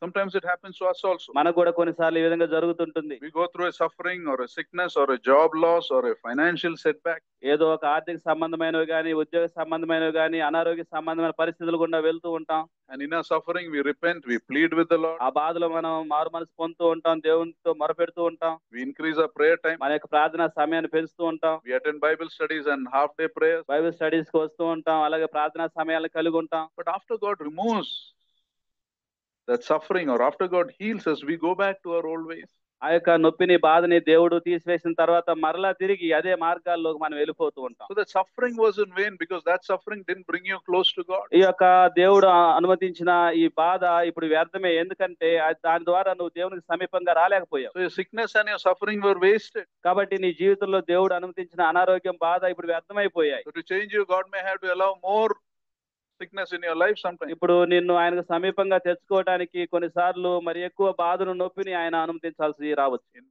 Sometimes it happens to us also. మనకు కూడా కొన్నిసార్లు ఈ విధంగా జరుగుతుంటుంది. We go through a suffering or a sickness or a job loss or a financial setback. ఏదో ఒక ఆర్థిక సంబంధమైనవి గాని, ఉద్యోగ సంబంధమైనవి గాని, అనారోగ్య సంబంధమైన పరిస్థితులు గుండా వెళ్తూ ఉంటాం. And in our suffering, we repent, we plead with the Lord. ఆ బాధలో మనం మారు మనసు పొందుతూ ఉంటాం, దేవునితో మొరపెడుతూ ఉంటాం. We increase our prayer time. మన యొక్క ప్రార్థనా సమయాన్ని పెంచుతూ ఉంటాం. We attend Bible studies and half-day prayers. Bible studies కి వస్తూ ఉంటాం, అలాగే ప్రార్థనా సమయాలను కలిగి ఉంటాం. But after God removes that suffering or after God heals us, we go back to our old ways. ఆ యొక్క నొప్పిని, బాధని దేవుడు తీసివేసిన తర్వాత మరలా తిరిగి అదే మార్గాల్లోకి మనం వెళ్ళిపోతూ ఉంటాం. So the suffering was in vain because that suffering didn't bring you close to God. ఈ యొక్క దేవుడు అనుమతించిన ఈ బాధ ఇప్పుడు వ్యర్థమే, ఎందుకంటే దాని ద్వారా నువ్వు దేవునికి సమీపంగా రాలేకపోయావు. So your sickness and your suffering were wasted. కాబట్టి నీ జీవితంలో దేవుడు అనుమతించిన అనారోగ్యం, బాధ ఇప్పుడు వ్యర్థమైపోయాయి. So to change you, God may have to allow more sickness in your life sometimes. ఇప్పుడు నిన్ను ఆయనకు సమీపంగా తెచ్చుకోవడానికి కొన్నిసార్లు మరి ఎక్కువ బాధను, నొప్పిని ఆయన అనుమతించాల్సి రావచ్చు. In